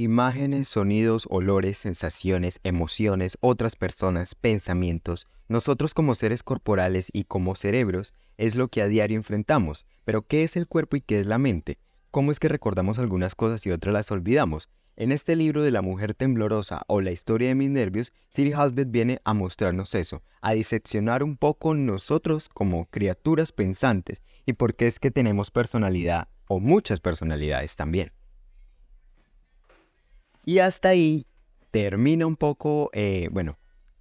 Imágenes, sonidos, olores, sensaciones, emociones, otras personas, pensamientos, nosotros como seres corporales y como cerebros es lo que a diario enfrentamos. Pero ¿qué es el cuerpo y qué es la mente? ¿Cómo es que recordamos algunas cosas y otras las olvidamos? En este libro de La mujer temblorosa o La historia de mis nervios, Siri Husband viene a mostrarnos eso, a diseccionar un poco nosotros como criaturas pensantes y por qué es que tenemos personalidad o muchas personalidades también. Y hasta ahí termina un poco,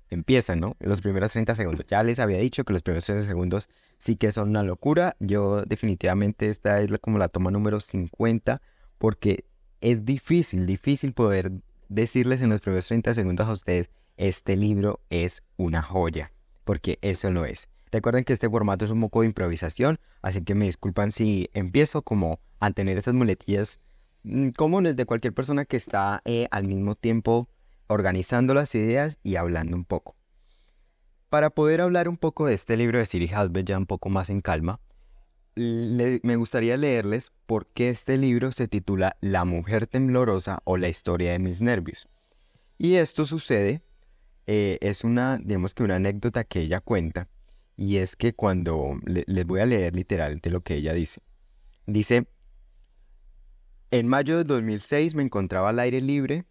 empiezan, ¿no? Los primeros 30 segundos. Ya les había dicho que los primeros 30 segundos sí que son una locura. Yo definitivamente esta es como la toma número 50 porque es difícil poder decirles en los primeros 30 segundos a ustedes, este libro es una joya, porque eso lo es. Recuerden que este formato es un poco de improvisación, así que me disculpan si empiezo como a tener esas muletillas comunes de cualquier persona que está al mismo tiempo organizando las ideas y hablando un poco. Para poder hablar un poco de este libro de Siri Husband ya un poco más en calma, me gustaría leerles por qué este libro se titula La mujer temblorosa o la historia de mis nervios. Y esto sucede, es digamos que una anécdota que ella cuenta, y es que cuando les voy a leer literalmente lo que ella dice. Dice: en mayo de 2006 me encontraba al aire libre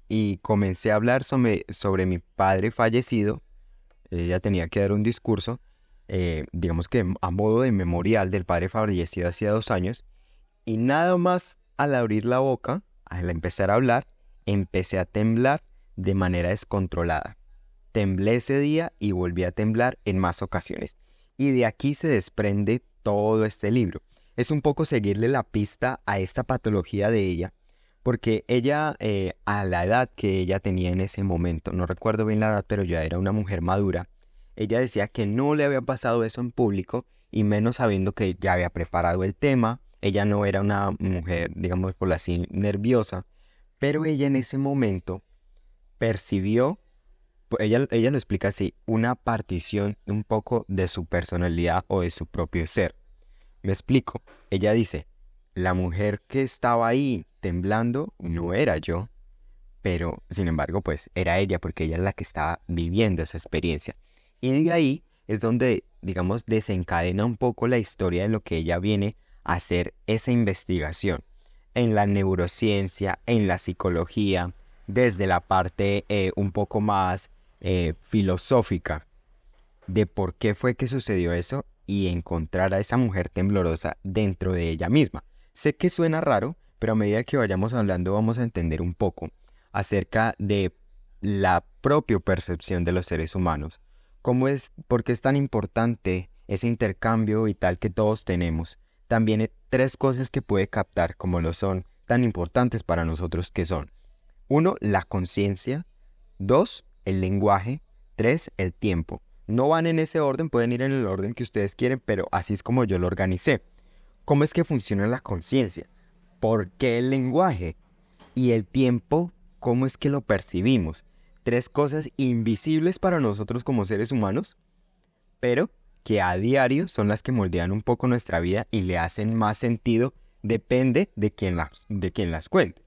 y comencé a hablar sobre mi padre fallecido. Ella tenía que dar un discurso, digamos que a modo de memorial del padre fallecido hacía 2 años. Y nada más al abrir la boca, al empezar a hablar, empecé a temblar de manera descontrolada. Temblé ese día y volví a temblar en más ocasiones. Y de aquí se desprende todo este libro. Es un poco seguirle la pista a esta patología de ella, porque ella, a la edad que ella tenía en ese momento, no recuerdo bien la edad, pero ya era una mujer madura, ella decía que no le había pasado eso en público, y menos sabiendo que ya había preparado el tema. Ella no era una mujer, digamos por así, nerviosa, pero ella en ese momento percibió, ella lo explica así, una partición un poco de su personalidad o de su propio ser. Me explico. Ella dice, la mujer que estaba ahí temblando no era yo, pero sin embargo pues era ella porque ella es la que estaba viviendo esa experiencia. Y de ahí es donde, digamos, desencadena un poco la historia de lo que ella viene a hacer esa investigación en la neurociencia, en la psicología, desde la parte un poco más filosófica de por qué fue que sucedió eso y encontrar a esa mujer temblorosa dentro de ella misma. Sé que suena raro, pero a medida que vayamos hablando vamos a entender un poco acerca de la propia percepción de los seres humanos. ¿Por qué es tan importante ese intercambio vital que todos tenemos? También hay 3 cosas que puede captar como lo son tan importantes para nosotros que son: 1, la conciencia; 2, el lenguaje; 3, el tiempo. No van en ese orden, pueden ir en el orden que ustedes quieren, pero así es como yo lo organicé. ¿Cómo es que funciona la conciencia? ¿Por qué el lenguaje? Y el tiempo, ¿cómo es que lo percibimos? 3 cosas invisibles para nosotros como seres humanos, pero que a diario son las que moldean un poco nuestra vida y le hacen más sentido, depende de quién las cuente.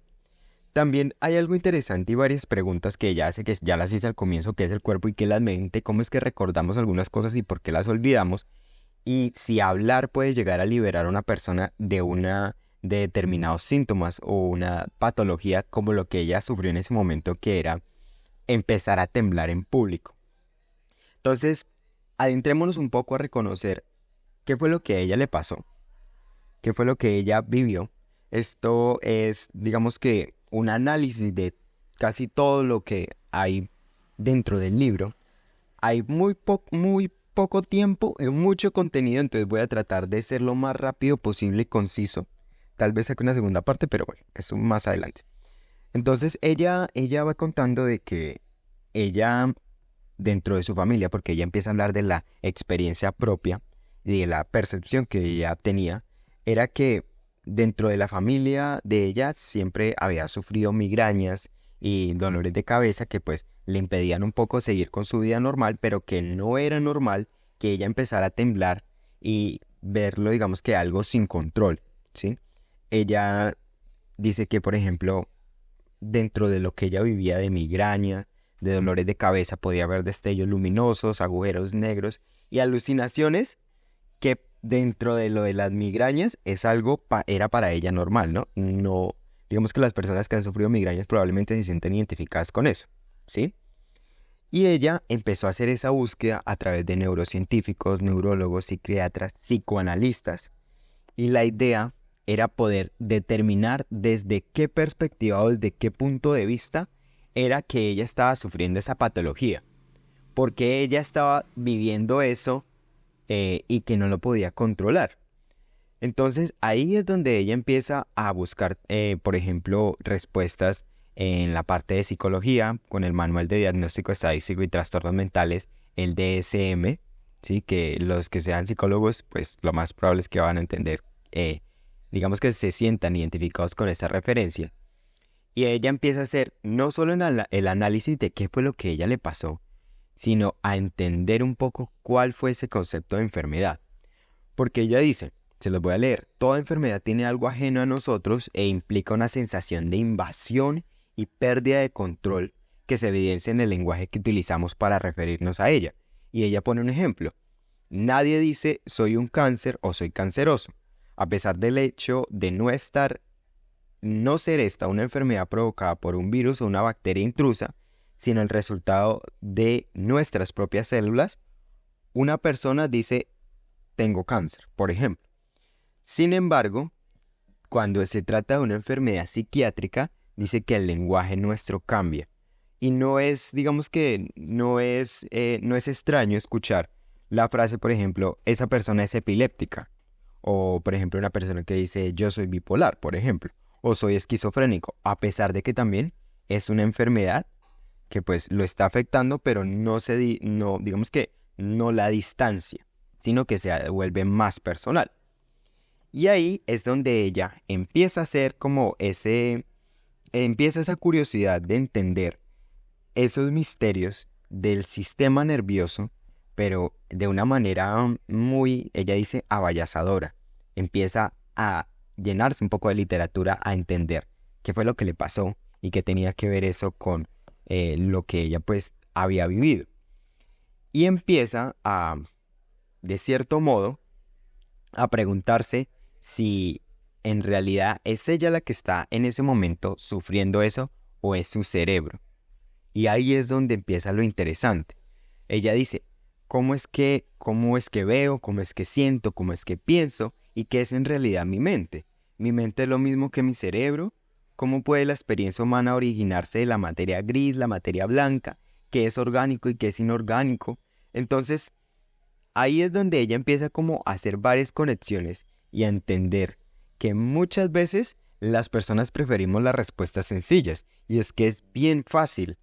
También hay algo interesante y varias preguntas que ella hace, que ya las hice al comienzo: qué es el cuerpo y qué es la mente, cómo es que recordamos algunas cosas y por qué las olvidamos, y si hablar puede llegar a liberar a una persona de determinados síntomas o una patología como lo que ella sufrió en ese momento, que era empezar a temblar en público. Entonces, adentrémonos un poco a reconocer qué fue lo que a ella le pasó, qué fue lo que ella vivió. Esto es, digamos que, un análisis de casi todo lo que hay dentro del libro. Hay muy poco tiempo y mucho contenido, entonces voy a tratar de ser lo más rápido posible y conciso. Tal vez saque una segunda parte, pero bueno, eso más adelante. Entonces ella va contando de que ella, dentro de su familia, porque ella empieza a hablar de la experiencia propia y de la percepción que ella tenía, era que dentro de la familia de ella siempre había sufrido migrañas y dolores de cabeza que pues le impedían un poco seguir con su vida normal, pero que no era normal que ella empezara a temblar y verlo, digamos que algo sin control, ¿sí? Ella dice que, por ejemplo, dentro de lo que ella vivía de migraña, de dolores de cabeza, podía ver destellos luminosos, agujeros negros y alucinaciones que dentro de lo de las migrañas es algo era para ella normal, ¿no? No, digamos que las personas que han sufrido migrañas probablemente se sienten identificadas con eso, ¿sí? Y ella empezó a hacer esa búsqueda a través de neurocientíficos, neurólogos, psiquiatras, psicoanalistas. Y la idea era poder determinar desde qué perspectiva o desde qué punto de vista era que ella estaba sufriendo esa patología. Porque ella estaba viviendo eso y que no lo podía controlar. Entonces ahí es donde ella empieza a buscar, por ejemplo, respuestas en la parte de psicología con el Manual de Diagnóstico Estadístico y Trastornos Mentales, el DSM, ¿sí? Que los que sean psicólogos, pues lo más probable es que van a entender, digamos que se sientan identificados con esa referencia. Y ella empieza a hacer no solo el análisis de qué fue lo que a ella le pasó, sino a entender un poco cuál fue ese concepto de enfermedad. Porque ella dice, se los voy a leer, toda enfermedad tiene algo ajeno a nosotros e implica una sensación de invasión y pérdida de control que se evidencia en el lenguaje que utilizamos para referirnos a ella. Y ella pone un ejemplo. Nadie dice soy un cáncer o soy canceroso, a pesar del hecho de no ser esta una enfermedad provocada por un virus o una bacteria intrusa, sino el resultado de nuestras propias células. Una persona dice tengo cáncer, por ejemplo. Sin embargo, cuando se trata de una enfermedad psiquiátrica, dice que el lenguaje nuestro cambia. Y no es, digamos que no es extraño escuchar la frase, por ejemplo, esa persona es epiléptica. O, por ejemplo, una persona que dice yo soy bipolar, por ejemplo. O soy esquizofrénico, a pesar de que también es una enfermedad que pues lo está afectando, pero no, digamos que no la distancia, sino que se vuelve más personal. Y ahí es donde ella empieza a hacer como empieza esa curiosidad de entender esos misterios del sistema nervioso, pero de una manera muy, ella dice, abayazadora. Empieza a llenarse un poco de literatura, a entender qué fue lo que le pasó y qué tenía que ver eso con lo que ella pues había vivido. Y empieza de cierto modo, a preguntarse si en realidad es ella la que está en ese momento sufriendo eso o es su cerebro. Y ahí es donde empieza lo interesante. Ella dice, cómo es que veo, cómo es que siento, cómo es que pienso y qué es en realidad mi mente? ¿Mi mente es lo mismo que mi cerebro? ¿Cómo puede la experiencia humana originarse de la materia gris, la materia blanca? ¿Qué es orgánico y qué es inorgánico? Entonces, ahí es donde ella empieza como a hacer varias conexiones y a entender que muchas veces las personas preferimos las respuestas sencillas. Y es que es bien fácil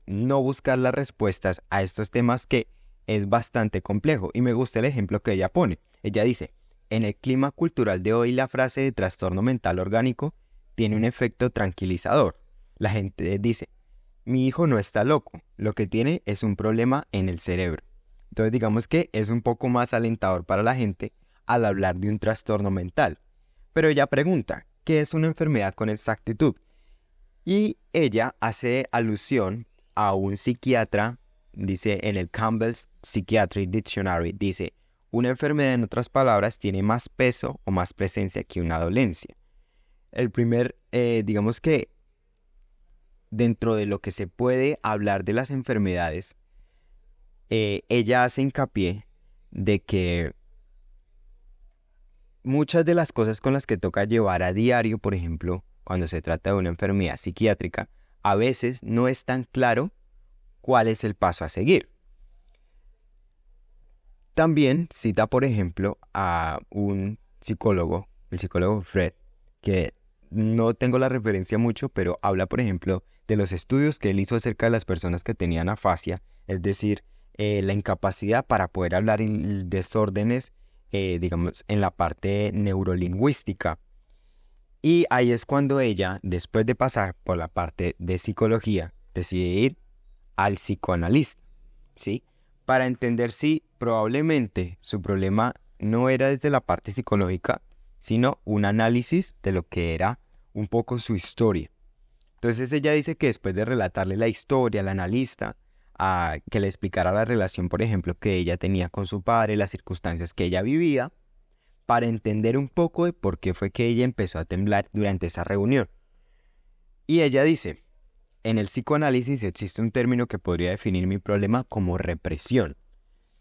no buscar las respuestas a estos temas que es bastante complejo. Y me gusta el ejemplo que ella pone. Ella dice, en el clima cultural de hoy la frase de trastorno mental orgánico tiene un efecto tranquilizador. La gente dice, mi hijo no está loco, lo que tiene es un problema en el cerebro. Entonces digamos que es un poco más alentador para la gente al hablar de un trastorno mental. Pero ella pregunta, ¿qué es una enfermedad con exactitud? Y ella hace alusión a un psiquiatra, dice en el Campbell's Psychiatric Dictionary, dice, una enfermedad en otras palabras tiene más peso o más presencia que una dolencia. El primer, digamos que dentro de lo que se puede hablar de las enfermedades, ella hace hincapié de que muchas de las cosas con las que toca llevar a diario, por ejemplo, cuando se trata de una enfermedad psiquiátrica, a veces no es tan claro cuál es el paso a seguir. También cita, por ejemplo, a un psicólogo, el psicólogo Freud, que no tengo la referencia mucho, pero habla, por ejemplo, de los estudios que él hizo acerca de las personas que tenían afasia, es decir, la incapacidad para poder hablar en desórdenes, digamos, en la parte neurolingüística. Y ahí es cuando ella, después de pasar por la parte de psicología, decide ir al psicoanalista, ¿sí? Para entender si probablemente su problema no era desde la parte psicológica, sino un análisis de lo que era un poco su historia. Entonces ella dice que después de relatarle la historia al analista, a que le explicara la relación, por ejemplo, que ella tenía con su padre, las circunstancias que ella vivía, para entender un poco de por qué fue que ella empezó a temblar durante esa reunión. Y ella dice, en el psicoanálisis existe un término que podría definir mi problema como represión,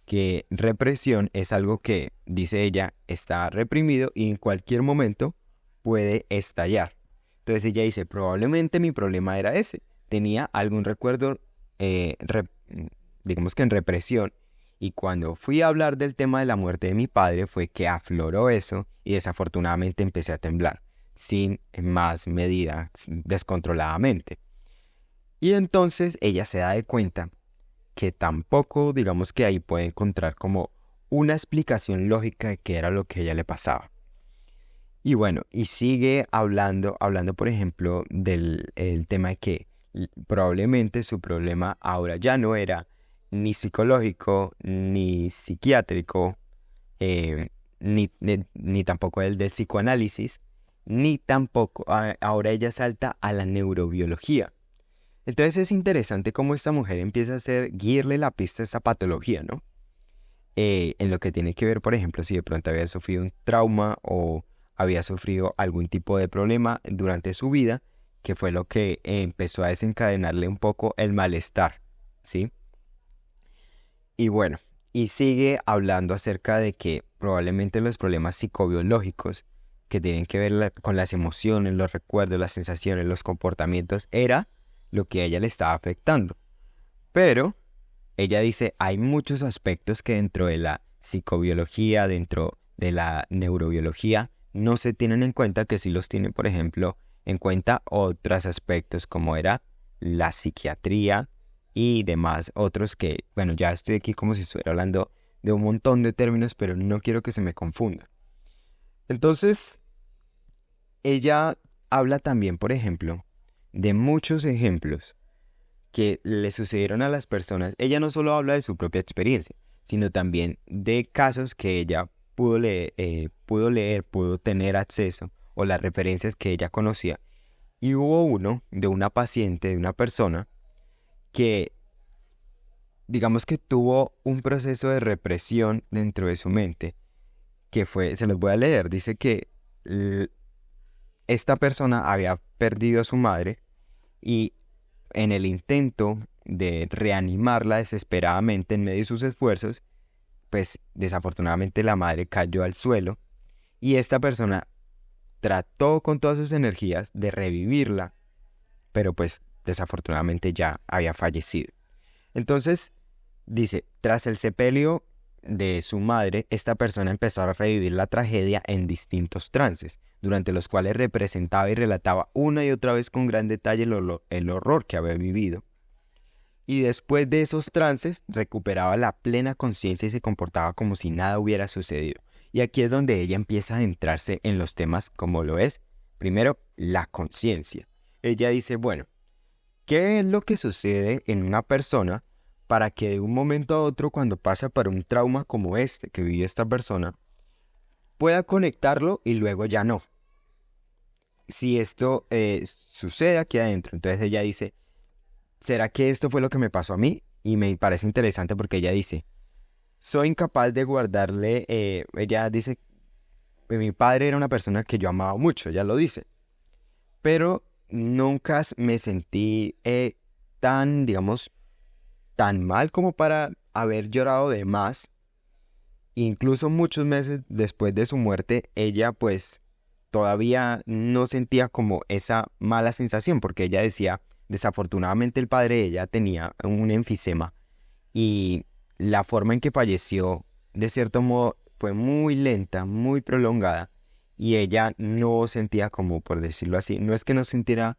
que represión es algo que, dice ella, está reprimido y en cualquier momento puede estallar. Entonces ella dice, probablemente mi problema era ese, tenía algún recuerdo, digamos que en represión, y cuando fui a hablar del tema de la muerte de mi padre fue que afloró eso y desafortunadamente empecé a temblar, sin más medida, descontroladamente. Y entonces ella se da de cuenta que tampoco, digamos que ahí puede encontrar como una explicación lógica de qué era lo que a ella le pasaba. Y bueno, y sigue hablando por ejemplo, el tema de que probablemente su problema ahora ya no era ni psicológico, ni psiquiátrico, ni tampoco el del psicoanálisis, ni tampoco, ahora ella salta a la neurobiología. Entonces es interesante cómo esta mujer empieza a guiarle la pista a esta patología, ¿no? En lo que tiene que ver, por ejemplo, si de pronto había sufrido un trauma o había sufrido algún tipo de problema durante su vida, que fue lo que empezó a desencadenarle un poco el malestar, ¿sí? Y bueno, y sigue hablando acerca de que probablemente los problemas psicobiológicos que tienen que ver con las emociones, los recuerdos, las sensaciones, los comportamientos, era lo que a ella le estaba afectando. Pero ella dice, hay muchos aspectos que dentro de la psicobiología, dentro de la neurobiología, no se tienen en cuenta, que sí los tienen, por ejemplo, en cuenta otros aspectos como era la psiquiatría y demás, otros que, bueno, ya estoy aquí como si estuviera hablando de un montón de términos, pero no quiero que se me confunda. Entonces, ella habla también, por ejemplo, de muchos ejemplos que le sucedieron a las personas. Ella no solo habla de su propia experiencia, sino también de casos que ella pudo leer, pudo tener acceso, o las referencias que ella conocía. Y hubo uno de una paciente, de una persona, que digamos que tuvo un proceso de represión dentro de su mente, que fue, se los voy a leer, dice que esta persona había perdido a su madre y en el intento de reanimarla desesperadamente en medio de sus esfuerzos, pues desafortunadamente la madre cayó al suelo y esta persona trató con todas sus energías de revivirla, pero pues desafortunadamente ya había fallecido. Entonces, dice, tras el sepelio de su madre, esta persona empezó a revivir la tragedia en distintos trances, durante los cuales representaba y relataba una y otra vez con gran detalle el horror que había vivido. Y después de esos trances, recuperaba la plena conciencia y se comportaba como si nada hubiera sucedido. Y aquí es donde ella empieza a adentrarse en los temas como lo es, primero, la conciencia. Ella dice, bueno, ¿qué es lo que sucede en una persona para que de un momento a otro, cuando pasa por un trauma como este que vive esta persona, pueda conectarlo y luego ya no? Si esto sucede aquí adentro, entonces ella dice, ¿será que esto fue lo que me pasó a mí? Y me parece interesante porque ella dice, soy incapaz de guardarle, ella dice, mi padre era una persona que yo amaba mucho, ella lo dice, pero nunca me sentí tan, digamos, tan mal como para haber llorado de más. Incluso muchos meses después de su muerte, ella pues todavía no sentía como esa mala sensación, porque ella decía, desafortunadamente el padre de ella tenía un enfisema y la forma en que falleció, de cierto modo, fue muy lenta, muy prolongada, y ella no sentía como, por decirlo así, no es que no sintiera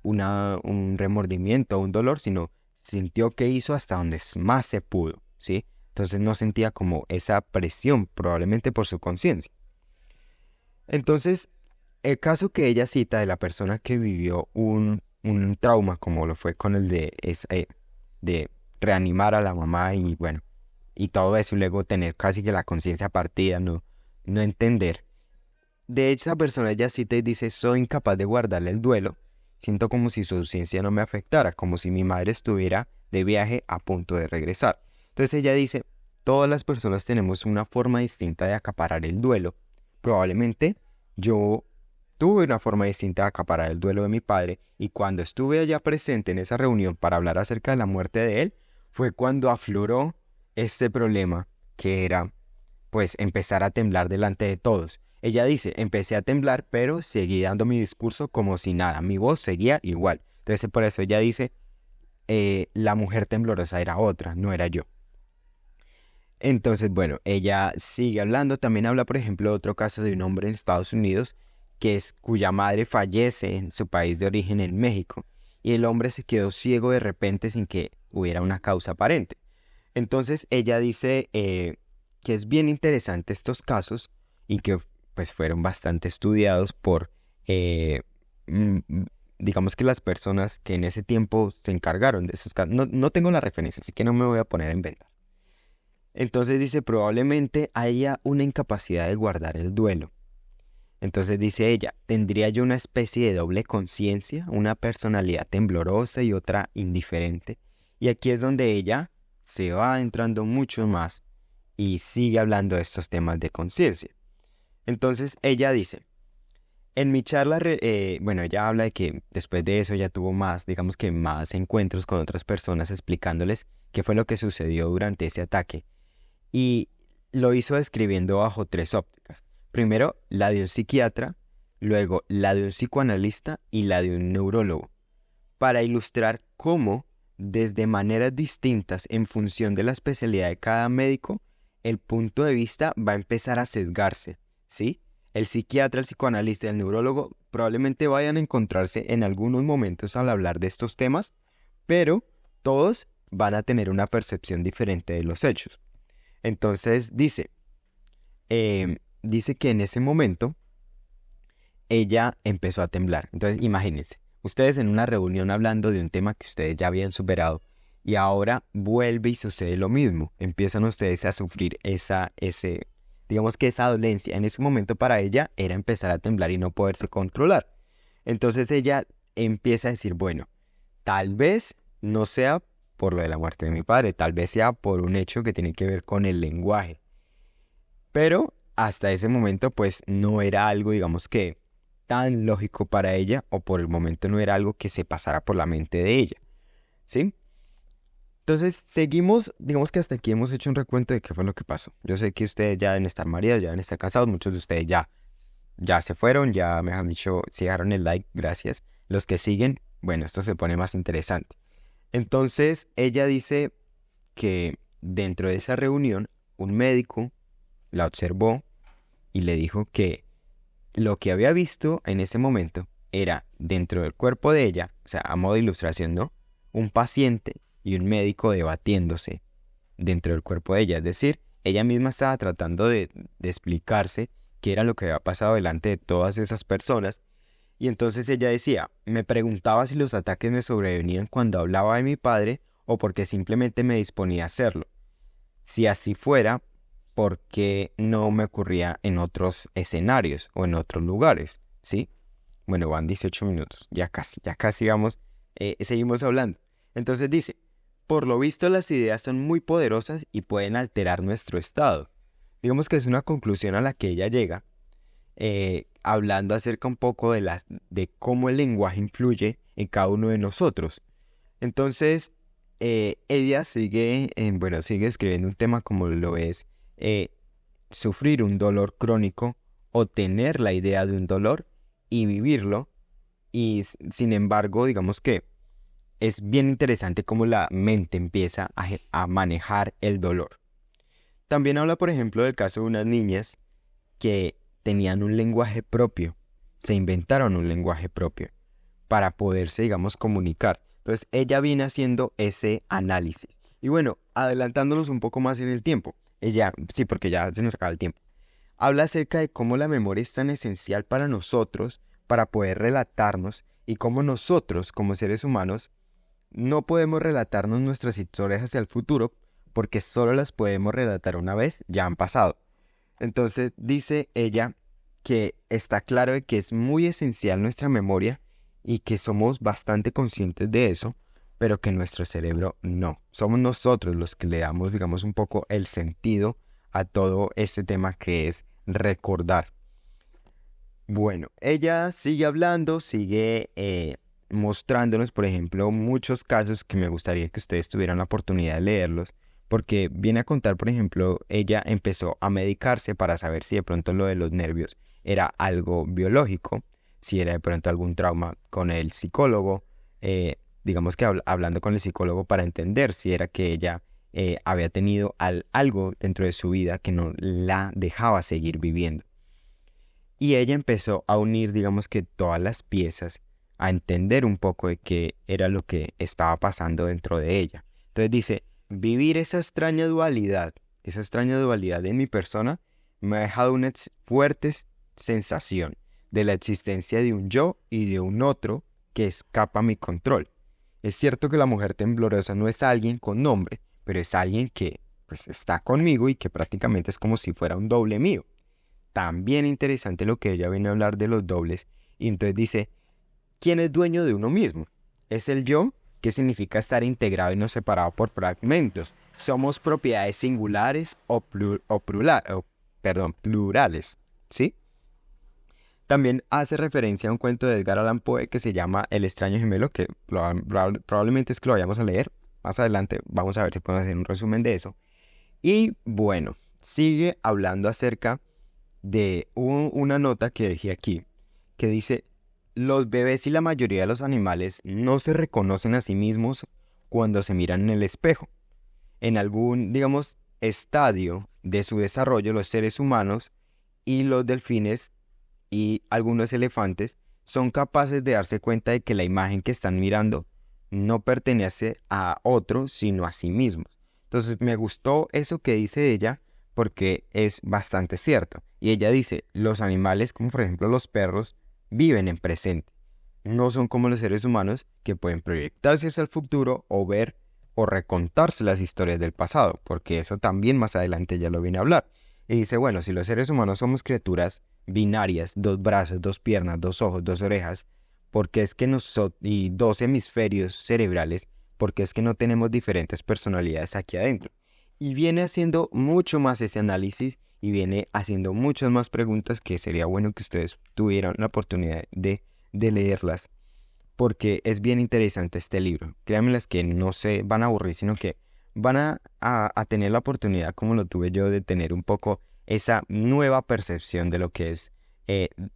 un remordimiento o un dolor, sino sintió que hizo hasta donde más se pudo, ¿sí? Entonces no sentía como esa presión, probablemente por su conciencia. Entonces, el caso que ella cita de la persona que vivió un trauma, como lo fue con el de reanimar a la mamá y bueno, y todo eso, y luego tener casi que la conciencia partida, no entender. De esa persona ella cita y dice, soy incapaz de guardarle el duelo, Siento como si su ausencia no me afectara, como si mi madre estuviera de viaje a punto de regresar. Entonces ella dice, todas las personas tenemos una forma distinta de acaparar el duelo. Probablemente yo tuve una forma distinta de acaparar el duelo de mi padre, y cuando estuve allá presente en esa reunión para hablar acerca de la muerte de él, fue cuando afloró este problema, que era pues empezar a temblar delante de todos. Ella dice, empecé a temblar, pero seguí dando mi discurso como si nada, mi voz seguía igual. Entonces por eso ella dice, la mujer temblorosa era otra, no era yo. Entonces, bueno, ella sigue hablando, también habla, por ejemplo, de otro caso de un hombre en Estados Unidos, cuya madre fallece en su país de origen, en México, y el hombre se quedó ciego de repente sin que hubiera una causa aparente. Entonces ella dice que es bien interesante estos casos y que pues fueron bastante estudiados por, mm, mm, digamos que las personas que en ese tiempo se encargaron de esos casos. No, no tengo la referencia, así que no me voy a poner a inventar. Entonces dice, probablemente haya una incapacidad de guardar el duelo. Entonces dice ella, ¿tendría yo una especie de doble conciencia, una personalidad temblorosa y otra indiferente? Y aquí es donde ella se va adentrando mucho más y sigue hablando de estos temas de conciencia. Entonces ella dice, en mi charla, bueno, ella habla de que después de eso ella tuvo más, digamos que más encuentros con otras personas explicándoles qué fue lo que sucedió durante ese ataque. Y lo hizo describiendo bajo 3 ópticas. Primero, la de un psiquiatra, luego la de un psicoanalista y la de un neurólogo, para ilustrar cómo, desde maneras distintas en función de la especialidad de cada médico, el punto de vista va a empezar a sesgarse, ¿sí? El psiquiatra, el psicoanalista y el neurólogo probablemente vayan a encontrarse en algunos momentos al hablar de estos temas, pero todos van a tener una percepción diferente de los hechos. Entonces dice que en ese momento ella empezó a temblar. Entonces imagínense, ustedes en una reunión hablando de un tema que ustedes ya habían superado y ahora vuelve y sucede lo mismo. Empiezan ustedes a sufrir digamos que esa dolencia. En ese momento para ella era empezar a temblar y no poderse controlar. Entonces ella empieza a decir, bueno, tal vez no sea por lo de la muerte de mi padre, tal vez sea por un hecho que tiene que ver con el lenguaje. Pero hasta ese momento pues no era algo, digamos que tan lógico para ella, o por el momento no era algo que se pasara por la mente de ella, ¿sí? Entonces seguimos, digamos que hasta aquí hemos hecho un recuento de qué fue lo que pasó. Yo sé que ustedes ya deben estar maridos, ya deben estar casados, muchos de ustedes ya se fueron, ya me han dicho, si dejaron el like, gracias. Los que siguen, bueno, esto se pone más interesante. Entonces ella dice que dentro de esa reunión un médico la observó y le dijo que lo que había visto en ese momento era dentro del cuerpo de ella, o sea, a modo de ilustración, ¿no? Un paciente y un médico debatiéndose dentro del cuerpo de ella. Es decir, ella misma estaba tratando de explicarse qué era lo que había pasado delante de todas esas personas. Y entonces ella decía, me preguntaba si los ataques me sobrevenían cuando hablaba de mi padre o porque simplemente me disponía a hacerlo. Si así fuera, ¿por qué no me ocurría en otros escenarios o en otros lugares? ¿Sí? Bueno, van 18 minutos, ya casi vamos, seguimos hablando. Entonces dice, por lo visto las ideas son muy poderosas y pueden alterar nuestro estado. Digamos que es una conclusión a la que ella llega, hablando acerca un poco de cómo el lenguaje influye en cada uno de nosotros. Entonces, ella sigue escribiendo un tema como lo es sufrir un dolor crónico o tener la idea de un dolor y vivirlo. Y sin embargo, digamos que es bien interesante cómo la mente empieza a manejar el dolor. También habla, por ejemplo, del caso de unas niñas que tenían un lenguaje propio, se inventaron un lenguaje propio para poderse, digamos, comunicar. Entonces ella viene haciendo ese análisis. Y bueno, adelantándonos un poco más en el tiempo, sí, porque ya se nos acaba el tiempo, habla acerca de cómo la memoria es tan esencial para nosotros, para poder relatarnos, y cómo nosotros, como seres humanos, no podemos relatarnos nuestras historias hacia el futuro, porque solo las podemos relatar una vez, ya han pasado. Entonces dice ella que está claro de que es muy esencial nuestra memoria y que somos bastante conscientes de eso, pero que nuestro cerebro no. Somos nosotros los que le damos, digamos, un poco el sentido a todo este tema que es recordar. Bueno, ella sigue hablando, sigue mostrándonos, por ejemplo, muchos casos que me gustaría que ustedes tuvieran la oportunidad de leerlos, porque viene a contar, por ejemplo, ella empezó a medicarse para saber si de pronto lo de los nervios era algo biológico, si era de pronto algún trauma con el psicólogo, digamos que hablando con el psicólogo para entender si era que ella había tenido algo dentro de su vida que no la dejaba seguir viviendo. Y ella empezó a unir, digamos que todas las piezas, a entender un poco de qué era lo que estaba pasando dentro de ella. Entonces dice, vivir esa extraña dualidad en mi persona, me ha dejado una fuerte sensación de la existencia de un yo y de un otro que escapa a mi control. Es cierto que la mujer temblorosa no es alguien con nombre, pero es alguien que pues está conmigo y que prácticamente es como si fuera un doble mío. También interesante lo que ella viene a hablar de los dobles. Y entonces dice, ¿quién es dueño de uno mismo? ¿Es el yo? ¿Qué significa estar integrado y no separado por fragmentos? ¿Somos propiedades singulares o plurales? ¿Sí? También hace referencia a un cuento de Edgar Allan Poe que se llama El extraño gemelo, que probablemente es que lo vayamos a leer. Más adelante vamos a ver si podemos hacer un resumen de eso. Y bueno, sigue hablando acerca de una nota que dejé aquí, que dice, los bebés y la mayoría de los animales no se reconocen a sí mismos cuando se miran en el espejo. En algún, digamos, estadio de su desarrollo, los seres humanos y los delfines y algunos elefantes son capaces de darse cuenta de que la imagen que están mirando no pertenece a otro, sino a sí mismos. Entonces me gustó eso que dice ella, porque es bastante cierto. Y ella dice, los animales, como por ejemplo los perros, viven en presente. No son como los seres humanos que pueden proyectarse hacia el futuro o ver o recontarse las historias del pasado, porque eso también más adelante ya lo viene a hablar. Y dice, bueno, si los seres humanos somos criaturas binarias, dos brazos, dos piernas, dos ojos, dos orejas, porque es que y dos hemisferios cerebrales, porque es que no tenemos diferentes personalidades aquí adentro. Y viene haciendo mucho más ese análisis y viene haciendo muchas más preguntas que sería bueno que ustedes tuvieran la oportunidad de leerlas, porque es bien interesante este libro. Créanme las que no se van a aburrir, sino que van a tener la oportunidad, como lo tuve yo, de tener un poco esa nueva percepción de lo que es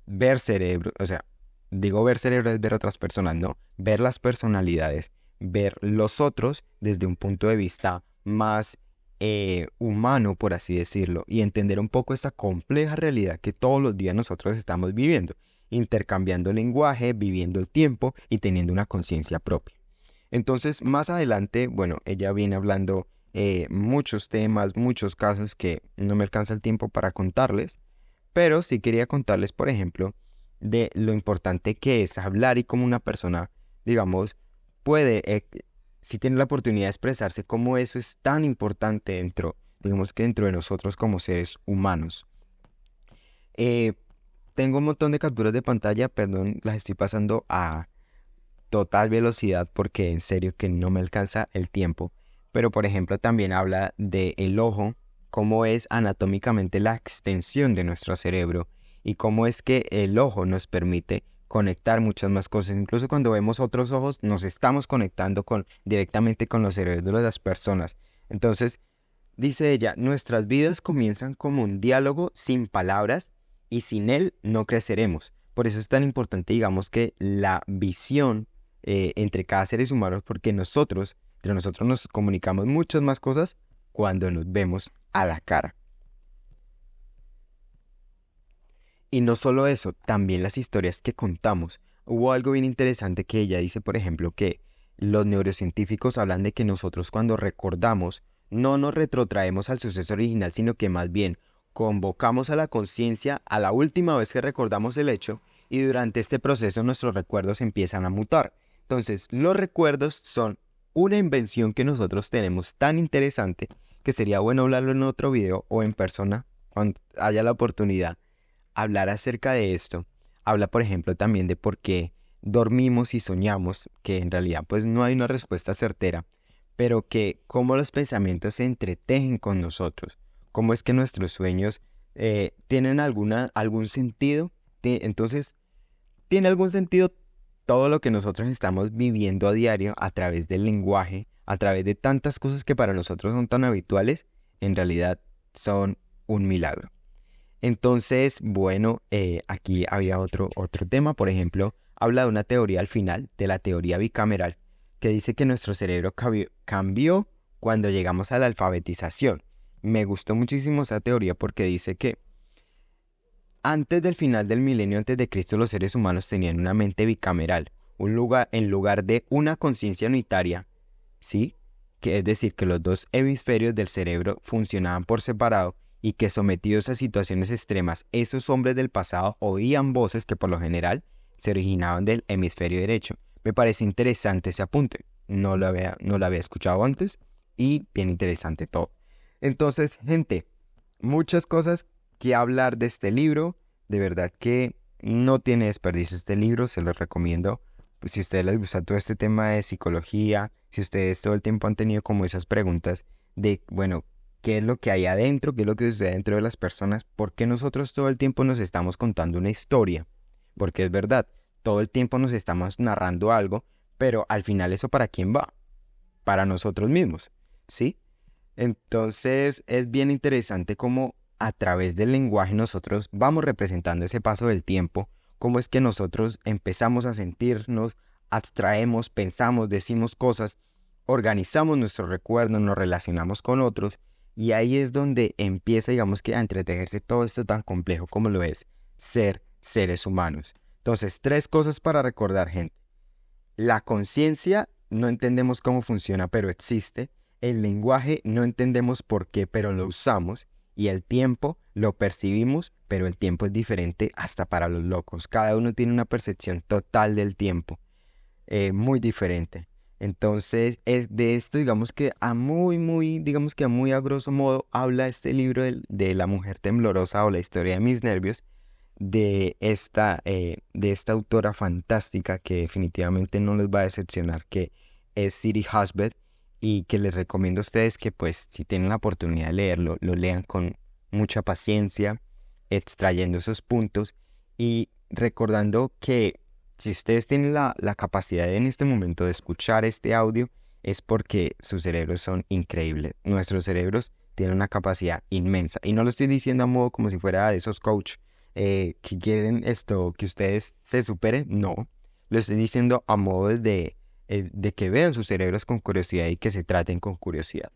ver cerebro, o sea, digo ver cerebro es ver otras personas, no, ver las personalidades, ver los otros desde un punto de vista más humano, por así decirlo, y entender un poco esta compleja realidad que todos los días nosotros estamos viviendo, intercambiando lenguaje, viviendo el tiempo y teniendo una conciencia propia. Entonces, más adelante, bueno, ella viene hablando muchos temas, muchos casos que no me alcanza el tiempo para contarles, pero sí quería contarles, por ejemplo, de lo importante que es hablar y cómo una persona, digamos, puede, si tiene la oportunidad de expresarse, cómo eso es tan importante digamos que dentro de nosotros como seres humanos. Tengo un montón de capturas de pantalla, perdón, las estoy pasando a total velocidad porque en serio que no me alcanza el tiempo. Pero por ejemplo también habla del ojo, cómo es anatómicamente la extensión de nuestro cerebro y cómo es que el ojo nos permite conectar muchas más cosas. Incluso cuando vemos otros ojos nos estamos conectando directamente con los cerebros de las personas. Entonces, dice ella, nuestras vidas comienzan como un diálogo sin palabras y sin él no creceremos. Por eso es tan importante, digamos, que la visión entre cada seres humanos, porque entre nosotros nos comunicamos muchas más cosas cuando nos vemos a la cara. Y no solo eso, también las historias que contamos. Hubo algo bien interesante que ella dice, por ejemplo, que los neurocientíficos hablan de que nosotros cuando recordamos no nos retrotraemos al suceso original, sino que más bien convocamos a la conciencia a la última vez que recordamos el hecho y durante este proceso nuestros recuerdos empiezan a mutar. Entonces, los recuerdos son una invención que nosotros tenemos tan interesante que sería bueno hablarlo en otro video o en persona cuando haya la oportunidad. Hablar acerca de esto. Habla, por ejemplo, también de por qué dormimos y soñamos, que en realidad pues no hay una respuesta certera, pero que cómo los pensamientos se entretejen con nosotros, cómo es que nuestros sueños tienen algún sentido. Entonces, ¿tiene algún sentido todo lo que nosotros estamos viviendo a diario a través del lenguaje, a través de tantas cosas que para nosotros son tan habituales? En realidad son un milagro. Entonces, bueno, aquí había otro tema, por ejemplo, habla de una teoría al final, de la teoría bicameral, que dice que nuestro cerebro cambió cuando llegamos a la alfabetización. Me gustó muchísimo esa teoría porque dice que antes del final del milenio antes de Cristo, los seres humanos tenían una mente bicameral, en lugar de una conciencia unitaria, ¿sí? Que es decir, que los dos hemisferios del cerebro funcionaban por separado y que sometidos a situaciones extremas, esos hombres del pasado oían voces que por lo general se originaban del hemisferio derecho. Me parece interesante ese apunte, no lo había escuchado antes y bien interesante todo. Entonces, gente, muchas cosas que hablar de este libro. De verdad que no tiene desperdicio este libro, se los recomiendo. Pues si a ustedes les gusta todo este tema de psicología, si ustedes todo el tiempo han tenido como esas preguntas de, bueno, ¿qué es lo que hay adentro? ¿Qué es lo que sucede dentro de las personas? ¿Por qué nosotros todo el tiempo nos estamos contando una historia? Porque es verdad, todo el tiempo nos estamos narrando algo, pero al final ¿eso para quién va? Para nosotros mismos, ¿sí? Entonces es bien interesante cómo a través del lenguaje nosotros vamos representando ese paso del tiempo, cómo es que nosotros empezamos a sentirnos, abstraemos, pensamos, decimos cosas, organizamos nuestros recuerdos, nos relacionamos con otros y ahí es donde empieza, digamos que a entretejerse todo esto tan complejo como lo es ser seres humanos. Entonces, 3 cosas para recordar, gente. La conciencia, no entendemos cómo funciona, pero existe. El lenguaje, no entendemos por qué, pero lo usamos. Y el tiempo, lo percibimos, pero el tiempo es diferente hasta para los locos. Cada uno tiene una percepción total del tiempo, muy diferente. Entonces, de esto, digamos que a muy a grosso modo, habla este libro de La mujer temblorosa o la historia de mis nervios, de esta autora fantástica que definitivamente no les va a decepcionar, que es Siri Husband, y que les recomiendo a ustedes que pues si tienen la oportunidad de leerlo, lo lean con mucha paciencia, extrayendo esos puntos y recordando que si ustedes tienen la capacidad en este momento de escuchar este audio, es porque sus cerebros son increíbles. Nuestros cerebros tienen una capacidad inmensa. Y no lo estoy diciendo a modo como si fuera de esos coach que quieren que ustedes se superen. No, lo estoy diciendo a modo de que vean sus cerebros con curiosidad y que se traten con curiosidad.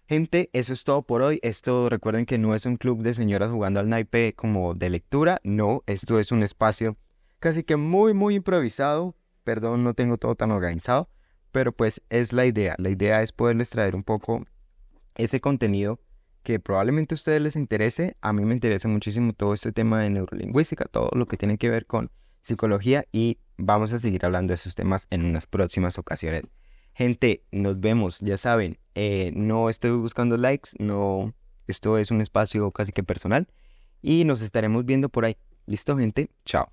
Gente, eso es todo por hoy. Esto recuerden que no es un club de señoras jugando al naipe como de lectura. No, esto es un espacio casi que muy improvisado. Perdón, no tengo todo tan organizado, pero pues es la idea. La idea es poderles traer un poco ese contenido que probablemente a ustedes les interese. A mí me interesa muchísimo todo este tema de neurolingüística, todo lo que tiene que ver con psicología y vamos a seguir hablando de esos temas en unas próximas ocasiones. Gente, nos vemos, ya saben, no estoy buscando likes, no, esto es un espacio casi que personal y nos estaremos viendo por ahí. ¿Listo, gente? Chao.